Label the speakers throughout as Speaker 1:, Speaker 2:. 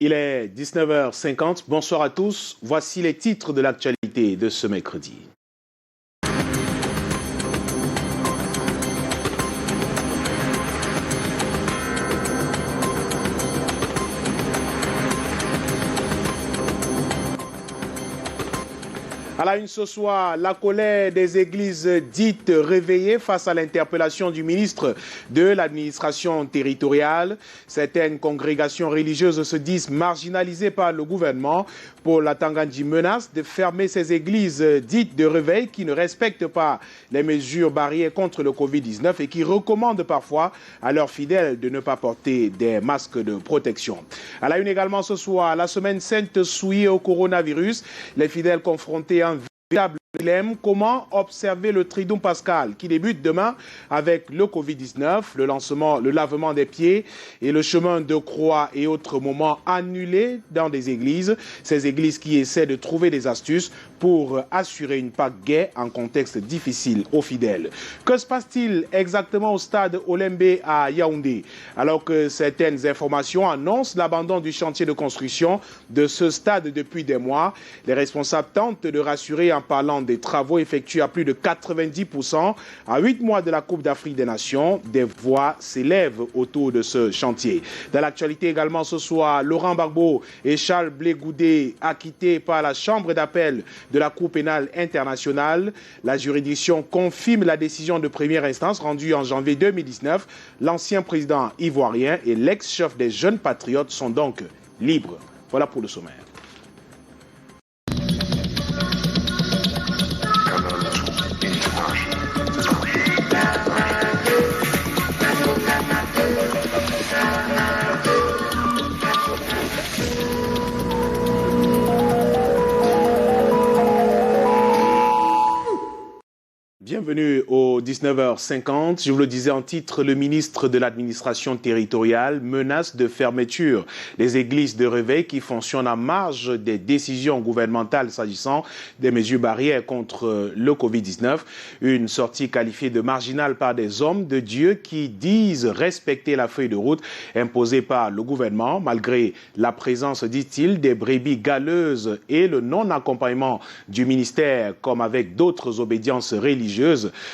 Speaker 1: Il est 19h50. Bonsoir à tous. Voici les titres de l'actualité de ce mercredi. À la une ce soir, la colère des églises dites réveillées face à l'interpellation du ministre de l'administration territoriale. Certaines congrégations religieuses se disent marginalisées par le gouvernement. Paul Atangandi menace de fermer ces églises dites de réveil qui ne respectent pas les mesures barrières contre le Covid-19 et qui recommandent parfois à leurs fidèles de ne pas porter des masques de protection. À la une également ce soir, la semaine sainte souillée au coronavirus, les fidèles confrontés à un véritable dilemme. Comment observer le Triduum pascal qui débute demain avec le Covid-19, le lavement des pieds et le chemin de croix et autres moments annulés dans des églises. Ces églises qui essaient de trouver des astuces pour assurer une Pâque gaie en contexte difficile aux fidèles. Que se passe-t-il exactement au stade Olembe à Yaoundé? Alors que certaines informations annoncent l'abandon du chantier de construction de ce stade depuis des mois, les responsables tentent de rassurer en parlant des travaux effectués à plus de 90%. À 8 mois de la Coupe d'Afrique des Nations, des voix s'élèvent autour de ce chantier. Dans l'actualité également ce soir, Laurent Gbagbo et Charles Blé Goudé acquittés par la Chambre d'appel de la Cour pénale internationale. La juridiction confirme la décision de première instance rendue en janvier 2019. L'ancien président ivoirien et l'ex-chef des Jeunes Patriotes sont donc libres. Voilà pour le sommaire. Bienvenue au 19h50. Je vous le disais en titre, le ministre de l'administration territoriale menace de fermeture des églises de réveil qui fonctionnent à marge des décisions gouvernementales s'agissant des mesures barrières contre le Covid-19. Une sortie qualifiée de marginale par des hommes de Dieu qui disent respecter la feuille de route imposée par le gouvernement, malgré la présence, dit-il, des brebis galeuses et le non-accompagnement du ministère, comme avec d'autres obédiences religieuses.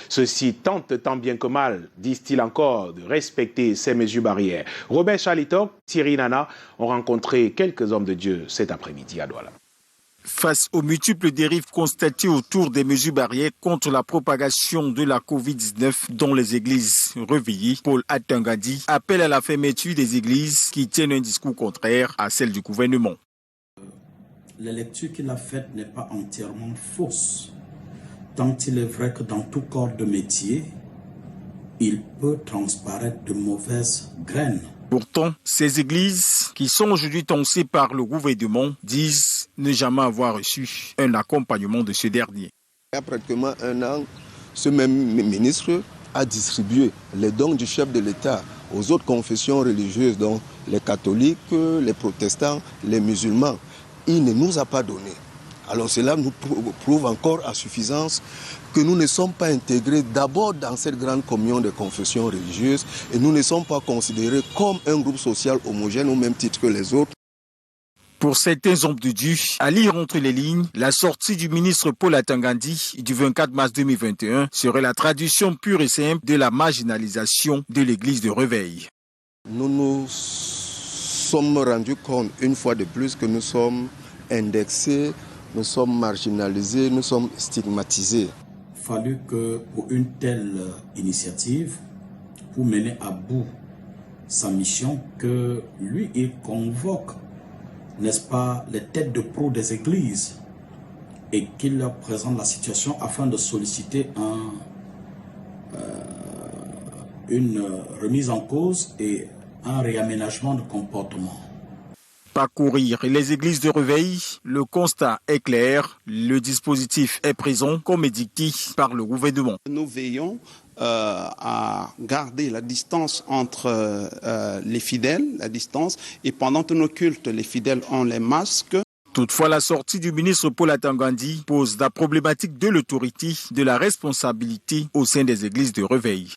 Speaker 1: Ceux-ci tentent tant bien que mal, disent-ils encore, de respecter ces mesures barrières. Robert Chalitok, Thierry Nana ont rencontré quelques hommes de Dieu cet après-midi à Douala.
Speaker 2: Face aux multiples dérives constatées autour des mesures barrières contre la propagation de la Covid-19 dans les églises réveillées, Paul Atangandi appelle à la fermeture des églises qui tiennent un discours contraire à celle du gouvernement.
Speaker 3: La lecture qu'il a faite n'est pas entièrement fausse. Tant il est vrai que dans tout corps de métier, il peut transparaître de mauvaises graines.
Speaker 2: Pourtant, ces églises, qui sont aujourd'hui tensées par le gouvernement, disent ne jamais avoir reçu un accompagnement de ce dernier.
Speaker 4: Il y a pratiquement un an, ce même ministre a distribué les dons du chef de l'État aux autres confessions religieuses, dont les catholiques, les protestants, les musulmans. Il ne nous a pas donné. Alors cela nous prouve encore à suffisance que nous ne sommes pas intégrés d'abord dans cette grande communion de confessions religieuses et nous ne sommes pas considérés comme un groupe social homogène au même titre que les autres.
Speaker 2: Pour certains hommes de Dieu, à lire entre les lignes, la sortie du ministre Paul Atangandi du 24 mars 2021 serait la traduction pure et simple de la marginalisation de l'église de réveil.
Speaker 4: Nous nous sommes rendus compte une fois de plus que nous sommes indexés, nous sommes marginalisés, nous sommes stigmatisés.
Speaker 3: Il a fallu que pour une telle initiative, pour mener à bout sa mission, que lui, il convoque, n'est-ce pas, les têtes de proue des églises et qu'il leur présente la situation afin de solliciter une remise en cause et un réaménagement de comportement.
Speaker 2: Parcourir les églises de réveil, le constat est clair, le dispositif est présent comme édicté par le gouvernement.
Speaker 5: Nous veillons à garder la distance entre les fidèles, et pendant tous nos cultes, les fidèles ont les masques.
Speaker 2: Toutefois, la sortie du ministre Paul Atangandi pose la problématique de l'autorité, de la responsabilité au sein des églises de réveil.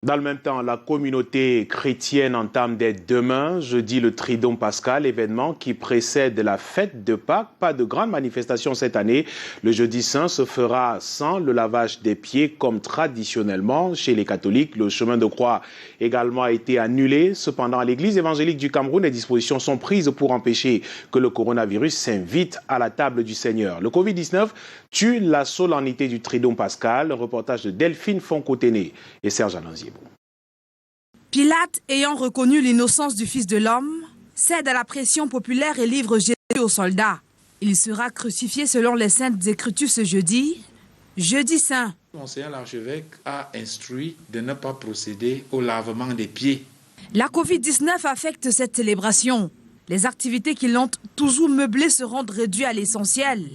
Speaker 1: Dans le même temps, la communauté chrétienne entame dès demain, jeudi, le Triduum Pascal, événement qui précède la fête de Pâques. Pas de grande manifestation cette année. Le jeudi saint se fera sans le lavage des pieds comme traditionnellement chez les catholiques. Le chemin de croix également a été annulé. Cependant, à l'église évangélique du Cameroun, les dispositions sont prises pour empêcher que le coronavirus s'invite à la table du Seigneur. Le Covid-19 tue la solennité du Triduum Pascal. Un reportage de Delphine Foncotené et Serge Alanzier.
Speaker 6: Pilate, ayant reconnu l'innocence du Fils de l'homme, cède à la pression populaire et livre Jésus aux soldats. Il sera crucifié selon les Saintes Écritures ce jeudi saint.
Speaker 7: Monseigneur l'archevêque a instruit de ne pas procéder au lavement des pieds.
Speaker 6: La Covid-19 affecte cette célébration. Les activités qui l'ont toujours meublée seront réduites à l'essentiel.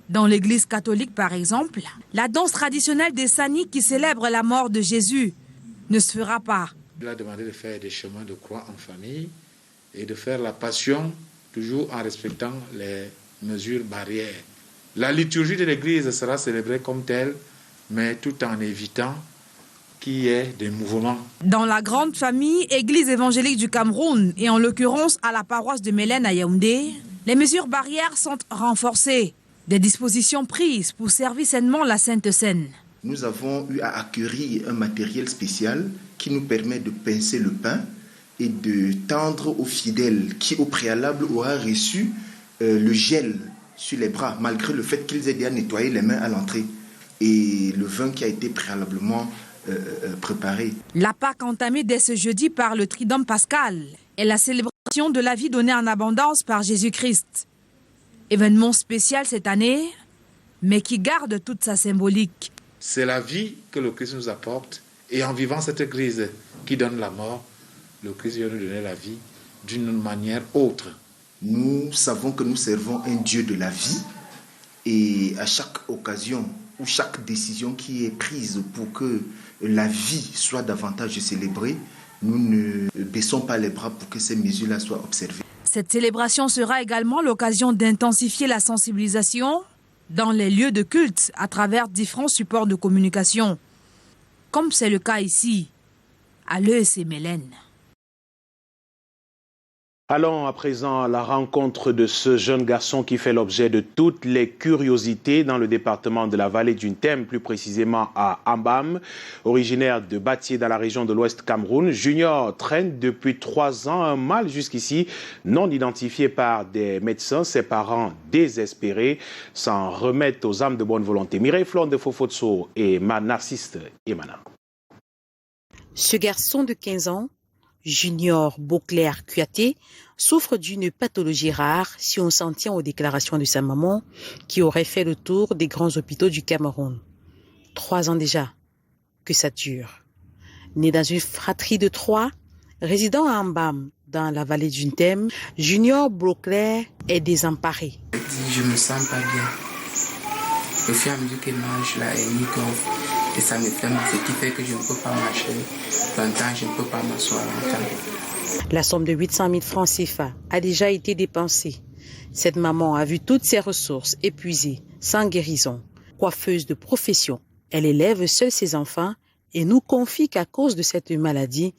Speaker 6: Dans l'église catholique, par exemple, la danse traditionnelle des Sani qui célèbre la mort de Jésus ne se fera pas.
Speaker 7: Il a demandé de faire des chemins de croix en famille et de faire la passion toujours en respectant les mesures barrières. La liturgie de l'église sera célébrée comme telle, mais tout en évitant qu'il y ait des mouvements.
Speaker 6: Dans la grande famille Église évangélique du Cameroun et en l'occurrence à la paroisse de Mélène à Yaoundé, les mesures barrières sont renforcées. Des dispositions prises pour servir sainement la Sainte Seine.
Speaker 8: Nous avons eu à acquérir un matériel spécial qui nous permet de pincer le pain et de tendre aux fidèles qui au préalable aura reçu le gel sur les bras, malgré le fait qu'ils aient déjà nettoyé les mains à l'entrée et le vin qui a été préalablement préparé.
Speaker 6: La Pâque entamée dès ce jeudi par le Triduum Pascal est la célébration de la vie donnée en abondance par Jésus-Christ. Événement spécial cette année, mais qui garde toute sa symbolique.
Speaker 7: C'est la vie que le Christ nous apporte et en vivant cette crise qui donne la mort, le Christ vient nous donner la vie d'une manière autre.
Speaker 8: Nous savons que nous servons un Dieu de la vie et à chaque occasion ou chaque décision qui est prise pour que la vie soit davantage célébrée, nous ne baissons pas les bras pour que ces mesures-là soient observées.
Speaker 6: Cette célébration sera également l'occasion d'intensifier la sensibilisation dans les lieux de culte à travers différents supports de communication, comme c'est le cas ici, à l'ESC Mélène.
Speaker 1: Allons à présent à la rencontre de ce jeune garçon qui fait l'objet de toutes les curiosités dans le département de la vallée du Nthème, plus précisément à Ambam. Originaire de Batié dans la région de l'Ouest Cameroun, Junior traîne depuis 3 ans un mal jusqu'ici non identifié par des médecins. Ses parents désespérés s'en remettent aux âmes de bonne volonté. Mireille Flon de Fofotso et Narcisse Emana.
Speaker 9: Ce garçon de 15 ans, Junior Beauclerc Kuaté, souffre d'une pathologie rare si on s'en tient aux déclarations de sa maman qui aurait fait le tour des grands hôpitaux du Cameroun. 3 ans déjà que ça dure. Né dans une fratrie de 3, résidant à Ambam, dans la vallée du Nthème, Junior Beauclerc est désemparé.
Speaker 10: Je me sens pas bien. Au fur et à mesure que mange la hernie gonfle et ça me fait mal, ce qui fait que je ne peux pas marcher longtemps, je ne peux pas m'asseoir longtemps.
Speaker 9: La somme de 800 000 francs CFA a déjà été dépensée. Cette maman a vu toutes ses ressources épuisées, sans guérison. Coiffeuse de profession, elle élève seule ses enfants et nous confie qu'à cause de cette maladie,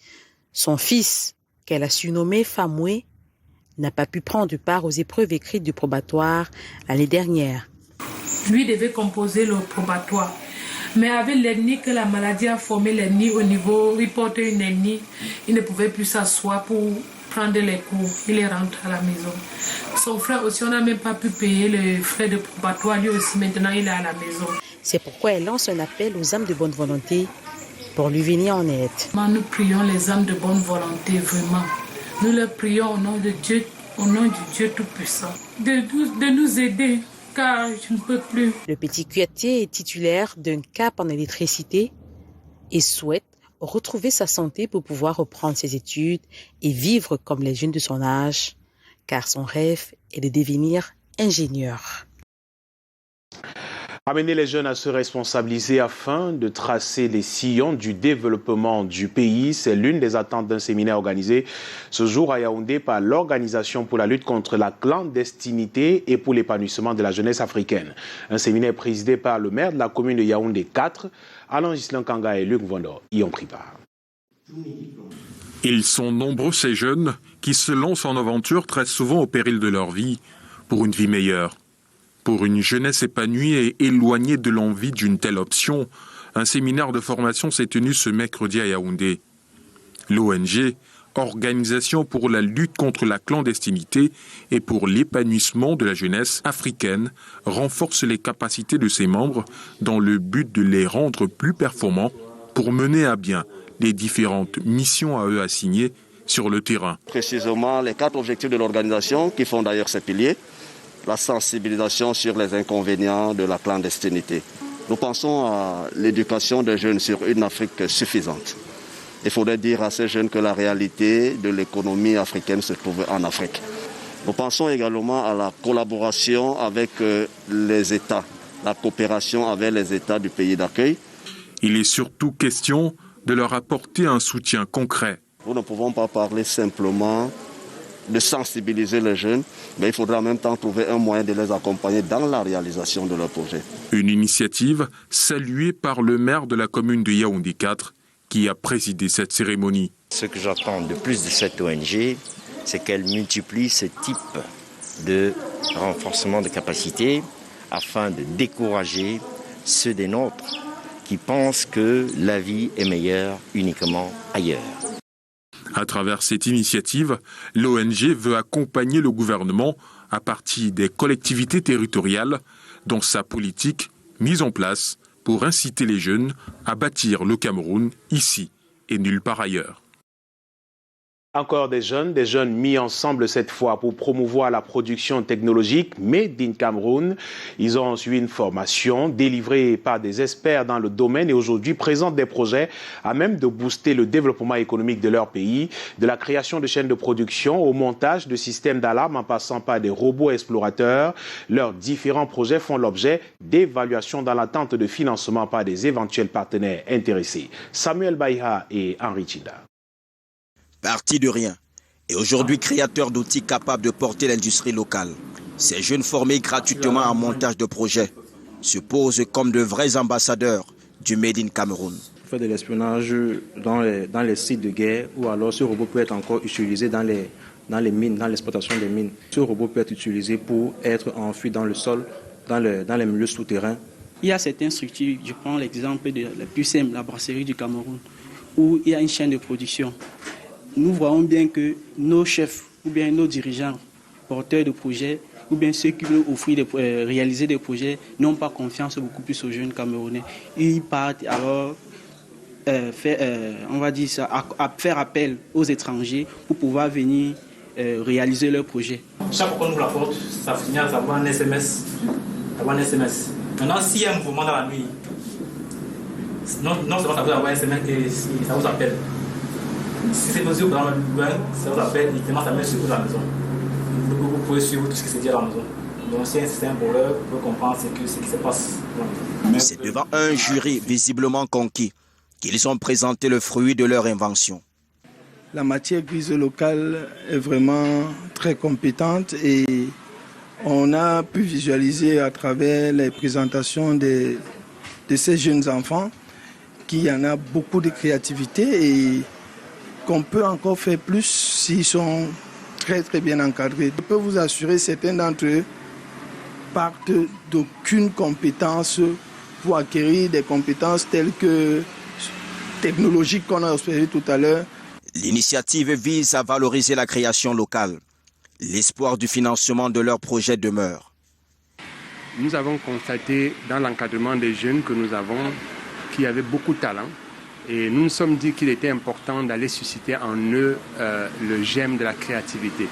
Speaker 9: son fils, qu'elle a surnommé Famoué, n'a pas pu prendre part aux épreuves écrites du probatoire l'année dernière.
Speaker 11: Lui devait composer le probatoire. Mais avec l'hernie que la maladie a formé, l'hernie au niveau, il portait une hernie, il ne pouvait plus s'asseoir pour prendre les cours. Il est rentré à la maison. Son frère aussi, on n'a même pas pu payer les frais de probatoire. Lui aussi, maintenant, il est à la maison.
Speaker 9: C'est pourquoi elle lance un appel aux âmes de bonne volonté pour lui venir en aide.
Speaker 11: Nous prions les âmes de bonne volonté, vraiment. Nous leur prions au nom de Dieu, au nom du Dieu Tout-Puissant, de nous aider. Car je ne peux plus.
Speaker 9: Le petit Kuaté est titulaire d'un CAP en électricité et souhaite retrouver sa santé pour pouvoir reprendre ses études et vivre comme les jeunes de son âge, car son rêve est de devenir ingénieur.
Speaker 1: Amener les jeunes à se responsabiliser afin de tracer les sillons du développement du pays, c'est l'une des attentes d'un séminaire organisé ce jour à Yaoundé par l'Organisation pour la lutte contre la clandestinité et pour l'épanouissement de la jeunesse africaine. Un séminaire présidé par le maire de la commune de Yaoundé 4, Alain Gislain Kanga et Luc Vondor y ont pris part.
Speaker 12: Ils sont nombreux ces jeunes qui se lancent en aventure très souvent au péril de leur vie pour une vie meilleure. Pour une jeunesse épanouie et éloignée de l'envie d'une telle option, un séminaire de formation s'est tenu ce mercredi à Yaoundé. L'ONG, Organisation pour la lutte contre la clandestinité et pour l'épanouissement de la jeunesse africaine, renforce les capacités de ses membres dans le but de les rendre plus performants pour mener à bien les différentes missions à eux assignées sur le terrain.
Speaker 13: Précisément les 4 objectifs de l'organisation qui font d'ailleurs ces piliers, la sensibilisation sur les inconvénients de la clandestinité. Nous pensons à l'éducation des jeunes sur une Afrique suffisante. Il faudrait dire à ces jeunes que la réalité de l'économie africaine se trouve en Afrique. Nous pensons également à la collaboration avec les États, la coopération avec les États du pays d'accueil.
Speaker 12: Il est surtout question de leur apporter un soutien concret.
Speaker 13: Nous ne pouvons pas parler simplement de sensibiliser les jeunes, mais il faudra en même temps trouver un moyen de les accompagner dans la réalisation de leurs projets.
Speaker 12: Une initiative saluée par le maire de la commune de Yaoundé 4, qui a présidé cette cérémonie.
Speaker 14: Ce que j'attends de plus de cette ONG, c'est qu'elle multiplie ce type de renforcement de capacité afin de décourager ceux des nôtres qui pensent que la vie est meilleure uniquement ailleurs.
Speaker 12: À travers cette initiative, l'ONG veut accompagner le gouvernement à partir des collectivités territoriales dans sa politique mise en place pour inciter les jeunes à bâtir le Cameroun ici et nulle part ailleurs.
Speaker 1: Encore des jeunes mis ensemble cette fois pour promouvoir la production technologique Made in Cameroun. Ils ont suivi une formation délivrée par des experts dans le domaine et aujourd'hui présentent des projets à même de booster le développement économique de leur pays, de la création de chaînes de production au montage de systèmes d'alarme en passant par des robots explorateurs. Leurs différents projets font l'objet d'évaluations dans l'attente de financement par des éventuels partenaires intéressés. Samuel Baïha et Henri Chida.
Speaker 15: Parti de rien et aujourd'hui créateur d'outils capables de porter l'industrie locale, ces jeunes formés gratuitement en montage de projets se posent comme de vrais ambassadeurs du Made in Cameroun.
Speaker 16: On fait de l'espionnage dans les sites de guerre ou alors ce robot peut être encore utilisé dans les mines, dans l'exploitation des mines. Ce robot peut être utilisé pour être enfui dans le sol, dans les milieux souterrains.
Speaker 17: Il y a certaines structures, je prends l'exemple de la plus simple, la brasserie du Cameroun, où il y a une chaîne de production. Nous voyons bien que nos chefs ou bien nos dirigeants, porteurs de projets, ou bien ceux qui veulent réaliser des projets, n'ont pas confiance beaucoup plus aux jeunes Camerounais. Ils partent alors faire appel aux étrangers pour pouvoir venir réaliser leurs projets.
Speaker 18: Chaque fois qu'on ouvre la porte, ça finit à avoir un SMS. Maintenant, s'il y a un mouvement dans la nuit, non seulement ça vous envoie un SMS et ça vous appelle. Si c'est possible, dans le loin, ça vous appelle, ça met sur la maison. Vous pouvez suivre tout ce qui se dit à la maison. Donc si c'est un voleur, vous pouvez comprendre ce qui se passe.
Speaker 15: C'est devant un jury visiblement conquis qu'ils ont présenté le fruit de leur invention.
Speaker 19: La matière grise locale est vraiment très compétente et on a pu visualiser à travers les présentations de ces jeunes enfants qu'il y en a beaucoup de créativité et qu'on peut encore faire plus s'ils sont très très bien encadrés. Je peux vous assurer, certains d'entre eux partent d'aucune compétence pour acquérir des compétences telles que technologiques qu'on a observées tout à l'heure.
Speaker 15: L'initiative vise à valoriser la création locale. L'espoir du financement de leurs projets demeure.
Speaker 20: Nous avons constaté dans l'encadrement des jeunes que nous avons qu'il y avait beaucoup de talent. Et nous nous sommes dit qu'il était important d'aller susciter en eux le germe de la créativité.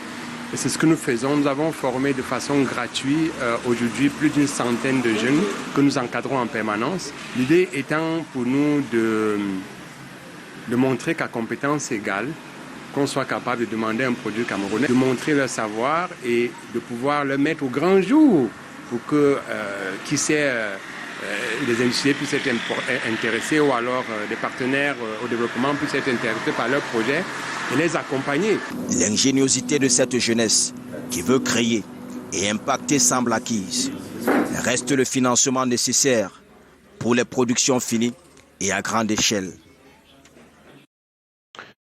Speaker 20: Et c'est ce que nous faisons. Nous avons formé de façon gratuite aujourd'hui plus d'une centaine de jeunes que nous encadrons en permanence. L'idée étant pour nous de montrer qu'à compétence égale, qu'on soit capable de demander un produit camerounais, de montrer leur savoir et de pouvoir le mettre au grand jour pour que, qui sait, les industriels puissent être intéressés ou alors des partenaires au développement puissent être intéressés par leurs projets et les accompagner.
Speaker 15: L'ingéniosité de cette jeunesse qui veut créer et impacter semble acquise. Reste le financement nécessaire pour les productions finies et à grande échelle.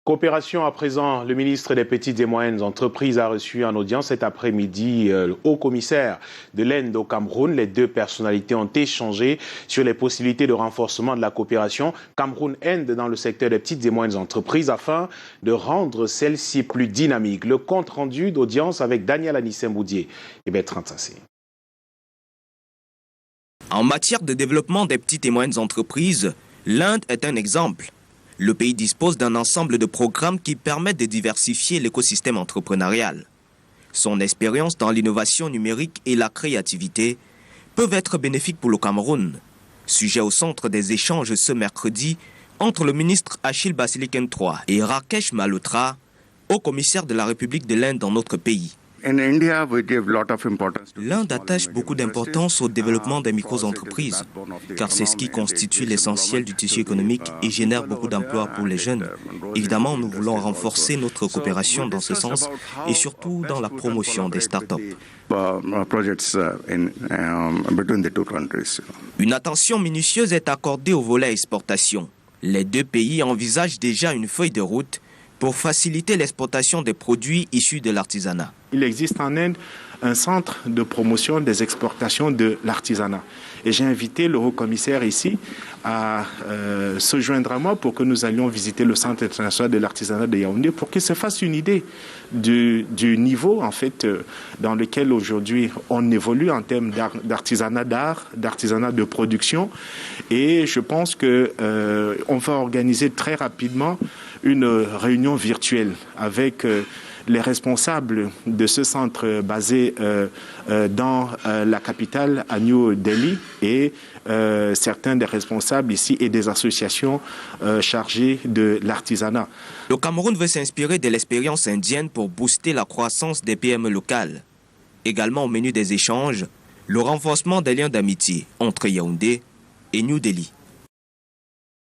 Speaker 1: Coopération à présent, le ministre des Petites et Moyennes Entreprises a reçu en audience cet après-midi le haut-commissaire de l'Inde au Cameroun. Les deux personnalités ont échangé sur les possibilités de renforcement de la coopération Cameroun-Inde dans le secteur des petites et moyennes entreprises afin de rendre celle-ci plus dynamique. Le compte rendu d'audience avec Daniel Anissé-Mboudier et Bertrand Tassé.
Speaker 21: En matière de développement des petites et moyennes entreprises, l'Inde est un exemple. Le pays dispose d'un ensemble de programmes qui permettent de diversifier l'écosystème entrepreneurial. Son expérience dans l'innovation numérique et la créativité peuvent être bénéfiques pour le Cameroun. Sujet au centre des échanges ce mercredi entre le ministre Achille Basiliken III et Rakesh Malhotra, haut-commissaire de la République de l'Inde dans notre pays. L'Inde attache beaucoup d'importance au développement des micro-entreprises, car c'est ce qui constitue l'essentiel du tissu économique et génère beaucoup d'emplois pour les jeunes. Évidemment, nous voulons renforcer notre coopération dans ce sens et surtout dans la promotion des start-up. Une attention minutieuse est accordée au volet exportation. Les deux pays envisagent déjà une feuille de route pour faciliter l'exportation des produits issus de l'artisanat.
Speaker 22: Il existe en Inde un centre de promotion des exportations de l'artisanat. Et j'ai invité le haut-commissaire ici à se joindre à moi pour que nous allions visiter le centre international de l'artisanat de Yaoundé pour qu'il se fasse une idée du niveau en fait, dans lequel aujourd'hui on évolue en termes d'artisanat d'art, d'artisanat de production. Et je pense qu'on va organiser très rapidement une réunion virtuelle avec les responsables de ce centre basé dans la capitale, à New Delhi, et certains des responsables ici et des associations chargées de l'artisanat.
Speaker 21: Le Cameroun veut s'inspirer de l'expérience indienne pour booster la croissance des PME locales. Également au menu des échanges, le renforcement des liens d'amitié entre Yaoundé et New Delhi.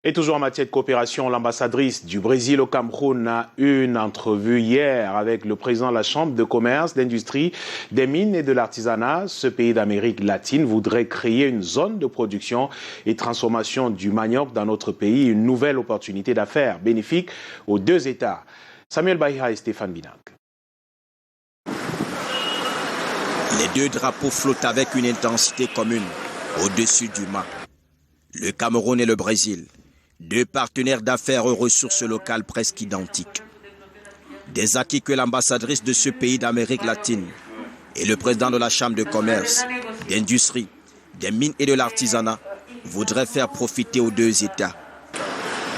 Speaker 1: Et toujours en matière de coopération, l'ambassadrice du Brésil au Cameroun a eu une entrevue hier avec le président de la Chambre de commerce, d'industrie, des mines et de l'artisanat. Ce pays d'Amérique latine voudrait créer une zone de production et transformation du manioc dans notre pays, une nouvelle opportunité d'affaires bénéfique aux deux États. Samuel Baïha et Stéphane Binac.
Speaker 15: Les deux drapeaux flottent avec une intensité commune au-dessus du mât. Le Cameroun et le Brésil. Deux partenaires d'affaires aux ressources locales presque identiques. Des acquis que l'ambassadrice de ce pays d'Amérique latine et le président de la Chambre de commerce, d'industrie, des mines et de l'artisanat voudraient faire profiter aux deux États.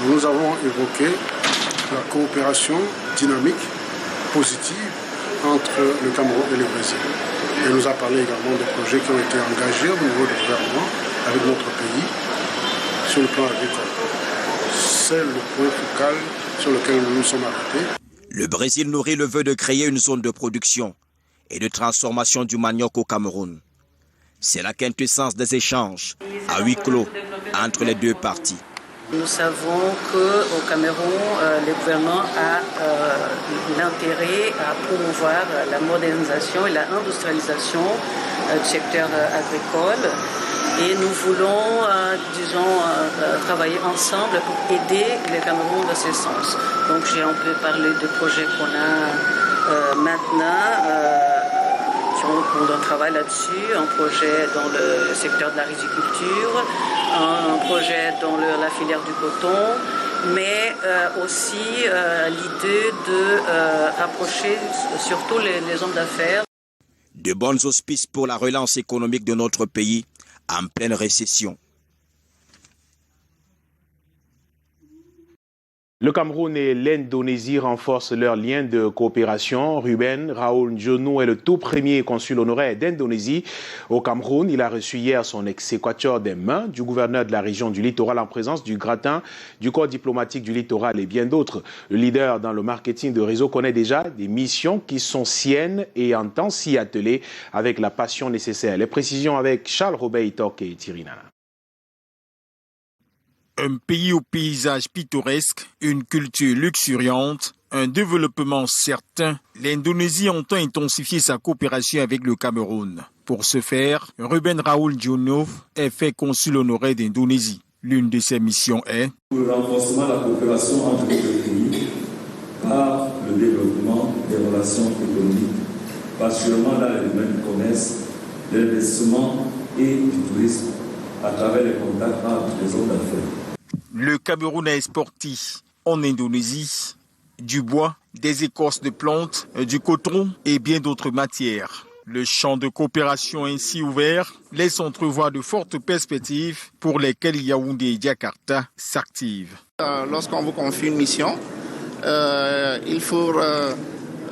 Speaker 23: Nous avons évoqué la coopération dynamique, positive entre le Cameroun et le Brésil. Elle nous a parlé également des projets qui ont été engagés au niveau du gouvernement avec notre pays sur le plan agricole. C'est le point focal sur lequel nous nous sommes arrêtés.
Speaker 15: Le Brésil nourrit le vœu de créer une zone de production et de transformation du manioc au Cameroun. C'est la quintessence des échanges à huis clos entre les deux parties.
Speaker 24: Nous savons qu'au Cameroun, le gouvernement a l'intérêt à promouvoir la modernisation et l'industrialisation du secteur agricole. Et nous voulons, travailler ensemble pour aider le Cameroun dans ce sens. Donc on peut parler de projets qu'on a maintenant, on travaille là-dessus, un projet dans le secteur de la riziculture, un projet dans la filière du coton, mais aussi l'idée de rapprocher surtout les hommes d'affaires.
Speaker 15: De bons auspices pour la relance économique de notre pays en pleine récession.
Speaker 1: Le Cameroun et l'Indonésie renforcent leurs liens de coopération. Ruben Raoul Ndjonou est le tout premier consul honoraire d'Indonésie au Cameroun. Il a reçu hier son ex-équateur des mains du gouverneur de la région du littoral en présence du gratin, du corps diplomatique du littoral et bien d'autres. Le leader dans le marketing de réseau connaît déjà des missions qui sont siennes et entend s'y atteler avec la passion nécessaire. Les précisions avec Charles Robert Itok et Thierry Nana.
Speaker 2: Un pays au paysage pittoresque, une culture luxuriante, un développement certain, l'Indonésie entend intensifier sa coopération avec le Cameroun. Pour ce faire, Ruben Raoul Ndjonou est fait consul honoraire d'Indonésie. L'une de ses missions est
Speaker 25: pour le renforcement de la coopération entre les deux pays,
Speaker 3: particulièrement dans les domaines du commerce, de l'investissement et du tourisme, à travers les contacts entre les hommes d'affaires.
Speaker 2: Le Cameroun a exporté en Indonésie du bois, des écorces de plantes, du coton et bien d'autres matières. Le champ de coopération ainsi ouvert laisse entrevoir de fortes perspectives pour lesquelles Yaoundé et Jakarta s'activent.
Speaker 4: Lorsqu'on vous confie une mission, il faut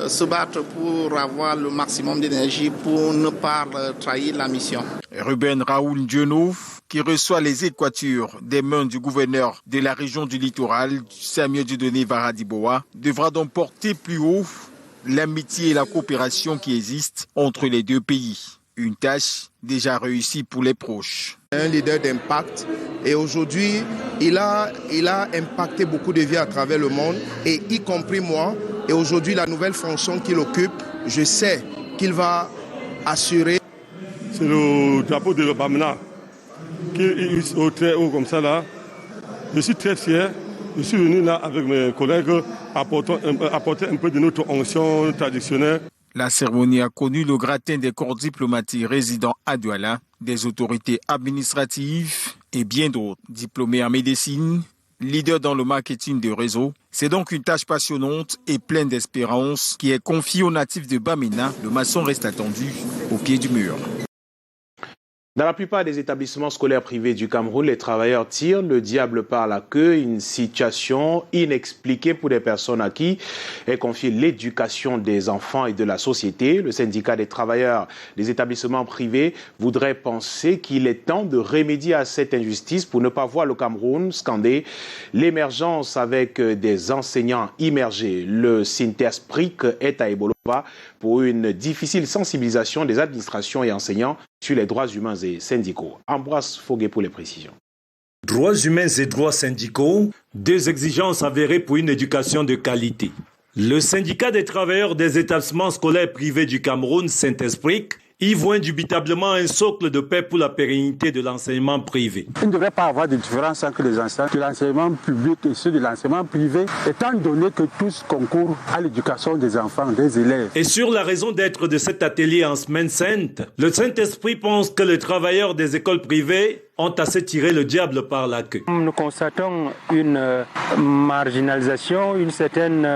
Speaker 4: se battre pour avoir le maximum d'énergie pour ne pas trahir la mission.
Speaker 2: Ruben Raoul Diono, qui reçoit les équatures des mains du gouverneur de la région du littoral, Samuel Dieudonné Varadiboa, devra donc porter plus haut l'amitié et la coopération qui existent entre les deux pays. Une tâche déjà réussie pour les proches.
Speaker 5: Un leader d'impact et aujourd'hui, il a impacté beaucoup de vies à travers le monde et y compris moi. Et aujourd'hui, la nouvelle fonction qu'il occupe, je sais qu'il va assurer.
Speaker 7: C'est le drapeau de Bamena qui est au très haut comme ça là. Je suis très fier. Je suis venu là avec mes collègues apporter un peu de notre onction traditionnelle.
Speaker 2: La cérémonie a connu le gratin des corps diplomatiques résidant à Douala, des autorités administratives et bien d'autres. Diplômés en médecine, leader dans le marketing de réseau, c'est donc une tâche passionnante et pleine d'espérance qui est confiée aux natifs de Bamena. Le maçon reste attendu au pied du mur.
Speaker 1: Dans la plupart des établissements scolaires privés du Cameroun, les travailleurs tirent le diable par la queue, une situation inexpliquée pour des personnes à qui est confiée l'éducation des enfants et de la société. Le syndicat des travailleurs des établissements privés voudrait penser qu'il est temps de remédier à cette injustice pour ne pas voir le Cameroun scander l'émergence avec des enseignants immergés. Le Sinterspric est à Ebolova pour une difficile sensibilisation des administrations et enseignants sur les droits humains et syndicaux. Ambroise Foguet pour les précisions.
Speaker 25: Droits humains et droits syndicaux, deux exigences avérées pour une éducation de qualité. Le syndicat des travailleurs des établissements scolaires privés du Cameroun, Saint-Esprit, y voit indubitablement un socle de paix pour la pérennité de l'enseignement privé.
Speaker 26: Il ne devrait pas avoir de différence entre les enseignants de l'enseignement public et ceux de l'enseignement privé, étant donné que tous concourent à l'éducation des enfants, des élèves.
Speaker 25: Et sur la raison d'être de cet atelier en semaine sainte, le Saint-Esprit pense que les travailleurs des écoles privées ont assez tiré le diable par la queue.
Speaker 26: Nous constatons une marginalisation, une certaine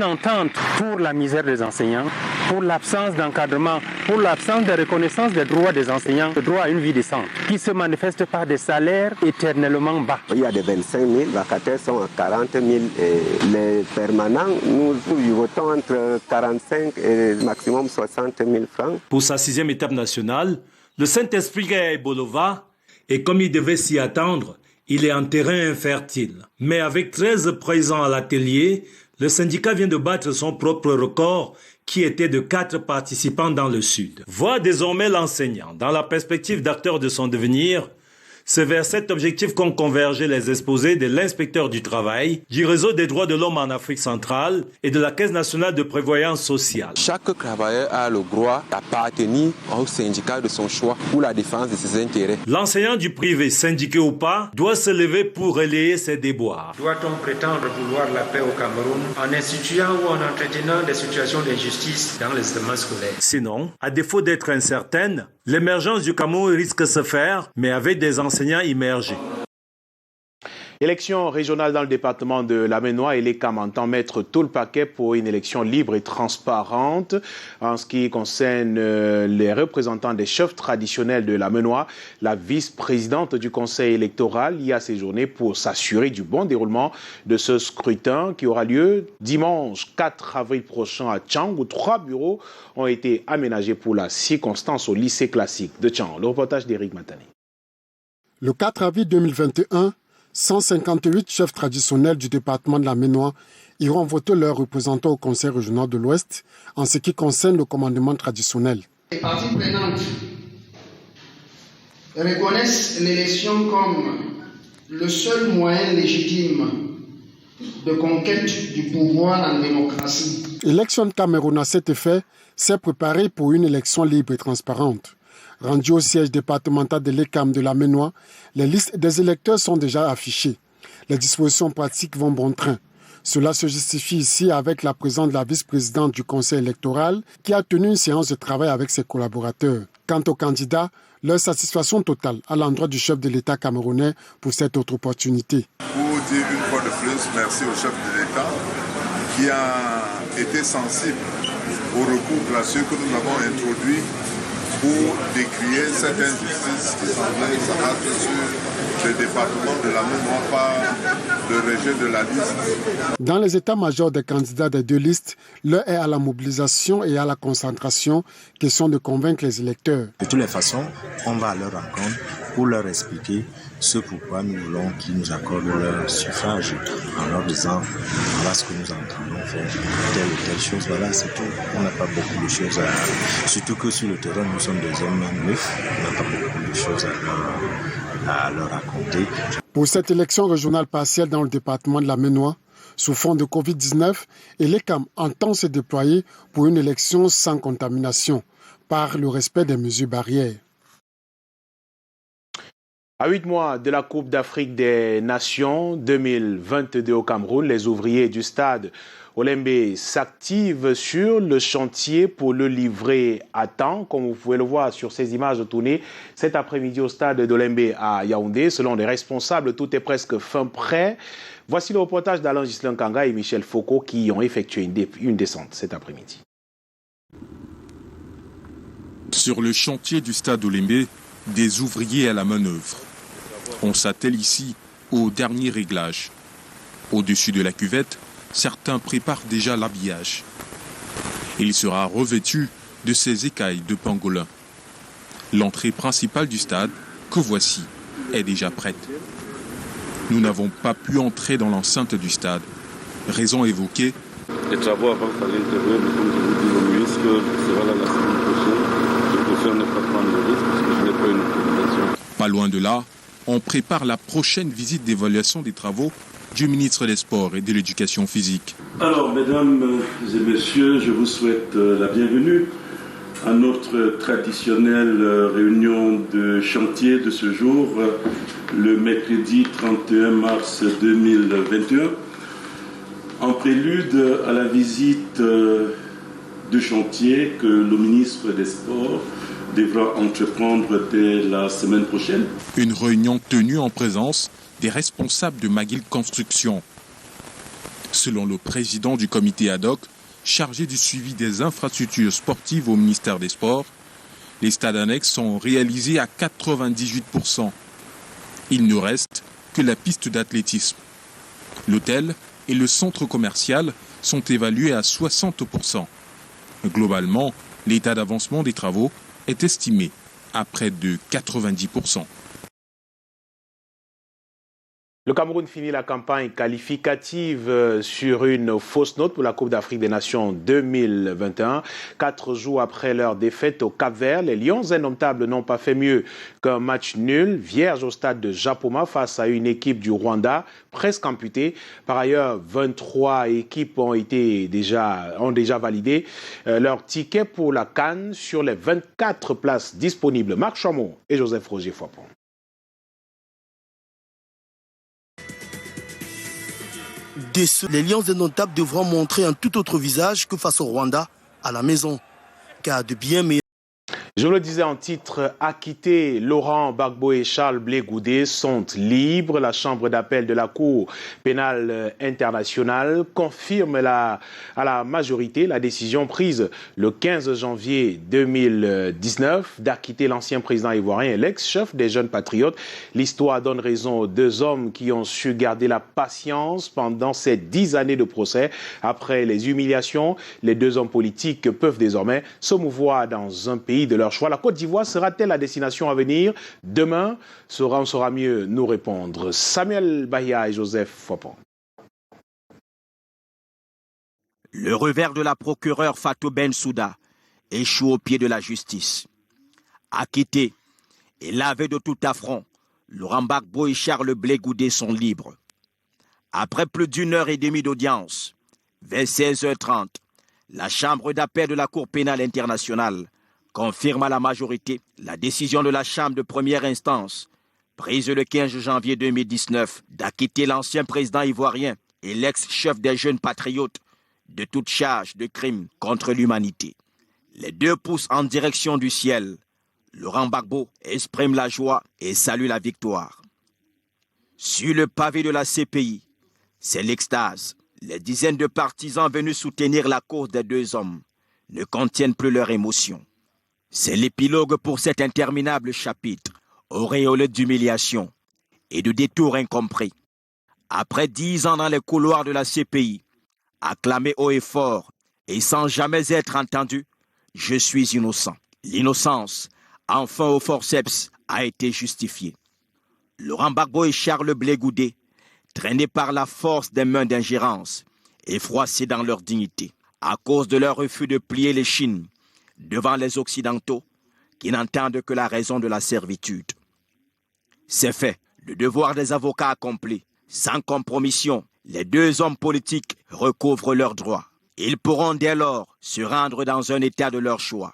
Speaker 26: entente pour la misère des enseignants, pour l'absence d'encadrement, pour l'absence de reconnaissance des droits des enseignants, le droit à une vie décente, qui se manifeste par des salaires éternellement bas.
Speaker 27: Il y a des 25 000, les vacataires sont à 40 000 et les permanents, nous votons entre 45 et maximum 60 000 francs.
Speaker 25: Pour sa 6e étape nationale, le Saint-Esprit est à Ebolova et comme il devait s'y attendre, il est en terrain infertile. Mais avec 13 présents à l'atelier, le syndicat vient de battre son propre record qui était de 4 participants dans le Sud. Voit désormais l'enseignant dans la perspective d'acteur de son devenir. C'est vers cet objectif qu'ont convergé les exposés de l'inspecteur du travail, du réseau des droits de l'homme en Afrique centrale et de la Caisse nationale de prévoyance sociale.
Speaker 28: Chaque travailleur a le droit d'appartenir au syndicat de son choix pour la défense de ses intérêts.
Speaker 25: L'enseignant du privé, syndiqué ou pas, doit se lever pour relayer ses déboires.
Speaker 29: Doit-on prétendre vouloir la paix au Cameroun en instituant ou en entretenant des situations d'injustice dans les établissements scolaires?
Speaker 25: Sinon, à défaut d'être incertaine, l'émergence du Cameroun risque de se faire, mais avec des enseignants immergés.
Speaker 1: Élection régionale dans le département de l'Amenois et l'ECAM entend mettre tout le paquet pour une élection libre et transparente. En ce qui concerne les représentants des chefs traditionnels de l'Amenois, la vice-présidente du conseil électoral y a séjourné pour s'assurer du bon déroulement de ce scrutin qui aura lieu dimanche 4 avril prochain à Tchang, où 3 bureaux ont été aménagés pour la circonstance au lycée classique de Tchang. Le reportage d'Éric Matani.
Speaker 30: Le 4 avril 2021, 158 chefs traditionnels du département de l'Amenois iront voter leurs représentants au Conseil régional de l'Ouest en ce qui concerne le commandement traditionnel.
Speaker 31: Les parties prenantes reconnaissent l'élection comme le seul moyen légitime de conquête du pouvoir en démocratie.
Speaker 30: Election Cameroun à cet effet s'est préparée pour une élection libre et transparente. Rendu au siège départemental de l'ECAM de l'Amenois, les listes des électeurs sont déjà affichées. Les dispositions pratiques vont bon train. Cela se justifie ici avec la présence de la vice-présidente du conseil électoral qui a tenu une séance de travail avec ses collaborateurs. Quant aux candidats, leur satisfaction totale à l'endroit du chef de l'État camerounais pour cette autre opportunité.
Speaker 6: Pour dire une fois de plus merci au chef de l'État qui a été sensible au recours classique que nous avons introduit pour décrier cette injustice qui semblait s'abattre sur le département de la mémoire par le rejet de la liste.
Speaker 30: Dans les états-majors des candidats des deux listes, l'heure est à la mobilisation et à la concentration, question de convaincre les électeurs.
Speaker 8: De toutes les façons, on va à leur rencontre pour leur expliquer ce pourquoi nous voulons qu'ils nous accordent leur suffrage en leur disant voilà ce que nous entendons faire, telle ou telle chose, voilà c'est tout. On n'a pas beaucoup de choses surtout que sur le terrain nous sommes des hommes neufs, on n'a pas beaucoup de choses à leur raconter.
Speaker 30: Pour cette élection régionale partielle dans le département de la Ménois, sous fond de Covid-19, et l'ECAM entend se déployer pour une élection sans contamination par le respect des mesures barrières.
Speaker 1: À 8 mois de la Coupe d'Afrique des Nations 2022 au Cameroun, les ouvriers du stade Olembe s'activent sur le chantier pour le livrer à temps, comme vous pouvez le voir sur ces images tournées cet après-midi au stade d'Olembe à Yaoundé. Selon les responsables, tout est presque fin prêt. Voici le reportage d'Alain Ghislain Kanga et Michel Foucault qui ont effectué une descente cet après-midi.
Speaker 9: Sur le chantier du stade Olembe, des ouvriers à la manœuvre. On s'attelle ici au dernier réglage. Au-dessus de la cuvette, certains préparent déjà l'habillage. Il sera revêtu de ces écailles de pangolin. L'entrée principale du stade, que voici, est déjà prête. Nous n'avons pas pu entrer dans l'enceinte du stade. Raison évoquée.
Speaker 3: Les travaux avant fallait intervenir, mais comme je vous dis au ministre, ce sera là la semaine prochaine. Je préfère ne pas prendre le risque parce que je n'ai pas une autorisation.
Speaker 9: Pas loin de là, on prépare la prochaine visite d'évaluation des travaux du ministre des Sports et de l'Éducation physique.
Speaker 10: Alors, mesdames et messieurs, je vous souhaite la bienvenue à notre traditionnelle réunion de chantier de ce jour, le mercredi 31 mars 2021. En prélude à la visite de chantier que le ministre des Sports devra entreprendre dès la semaine prochaine.
Speaker 9: Une réunion tenue en présence des responsables de McGill Construction. Selon le président du comité ad hoc, chargé du suivi des infrastructures sportives au ministère des Sports, les stades annexes sont réalisés à 98%. Il ne reste que la piste d'athlétisme. L'hôtel et le centre commercial sont évalués à 60%. Globalement, l'état d'avancement des travaux est estimé à près de 90%.
Speaker 1: Le Cameroun finit la campagne qualificative sur une fausse note pour la Coupe d'Afrique des Nations 2021. 4 jours après leur défaite au Cap-Vert, les Lions indomptables n'ont pas fait mieux qu'un match nul, vierge au stade de Japoma face à une équipe du Rwanda presque amputée. Par ailleurs, 23 équipes ont déjà validé leur ticket pour la CAN sur les 24 places disponibles. Marc Chameau et Joseph Roger Foipon.
Speaker 11: Les Lions indomptables devront montrer un tout autre visage que face au Rwanda à la maison, car de bien meilleurs.
Speaker 1: Je le disais en titre, acquittés, Laurent Gbagbo et Charles Blé Goudé sont libres. La chambre d'appel de la Cour pénale internationale confirme à la majorité la décision prise le 15 janvier 2019 d'acquitter l'ancien président ivoirien et l'ex-chef des jeunes patriotes. L'histoire donne raison aux deux hommes qui ont su garder la patience pendant ces 10 années de procès. Après les humiliations, les deux hommes politiques peuvent désormais se mouvoir dans un pays de leur choix. La Côte d'Ivoire sera-t-elle la destination à venir? Demain, on saura mieux nous répondre. Samuel Bahia et Joseph Foipon.
Speaker 15: Le revers de la procureure Fatou Bensouda échoue au pied de la justice. Acquittés et lavés de tout affront, Laurent Gbagbo et Charles Blé Goudé sont libres. Après plus d'une heure et demie d'audience, vers 16h30, la chambre d'appel de la Cour pénale internationale confirme à la majorité la décision de la chambre de première instance, prise le 15 janvier 2019, d'acquitter l'ancien président ivoirien et l'ex-chef des jeunes patriotes de toute charge de crime contre l'humanité. Les deux poussent en direction du ciel. Laurent Gbagbo exprime la joie et salue la victoire. Sur le pavé de la CPI, c'est l'extase. Les dizaines de partisans venus soutenir la cause des deux hommes ne contiennent plus leur émotion. C'est l'épilogue pour cet interminable chapitre, auréolé d'humiliation et de détours incompris. Après 10 ans dans les couloirs de la CPI, acclamé haut et fort et sans jamais être entendu, je suis innocent. L'innocence, enfin au forceps, a été justifiée. Laurent Gbagbo et Charles Blé Goudé, traînés par la force des mains d'ingérence et froissés dans leur dignité, à cause de leur refus de plier l'échine devant les Occidentaux qui n'entendent que la raison de la servitude. C'est fait, le devoir des avocats accompli. Sans compromission, les deux hommes politiques recouvrent leurs droits. Ils pourront dès lors se rendre dans un état de leur choix.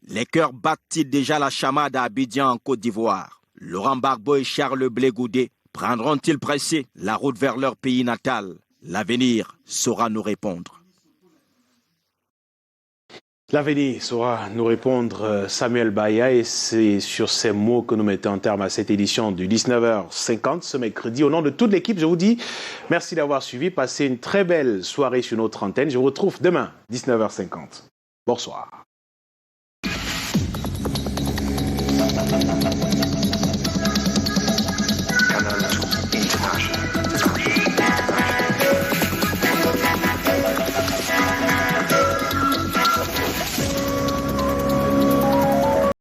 Speaker 15: Les cœurs battent-ils déjà la chamade à Abidjan en Côte d'Ivoire? Laurent Gbagbo et Charles Blé Goudé prendront-ils pressé la route vers leur pays natal? L'avenir saura nous répondre.
Speaker 1: L'avenir saura nous répondre, Samuel Baya, et c'est sur ces mots que nous mettons en terme à cette édition du 19h50 ce mercredi. Au nom de toute l'équipe, je vous dis merci d'avoir suivi. Passez une très belle soirée sur notre antenne. Je vous retrouve demain, 19h50. Bonsoir.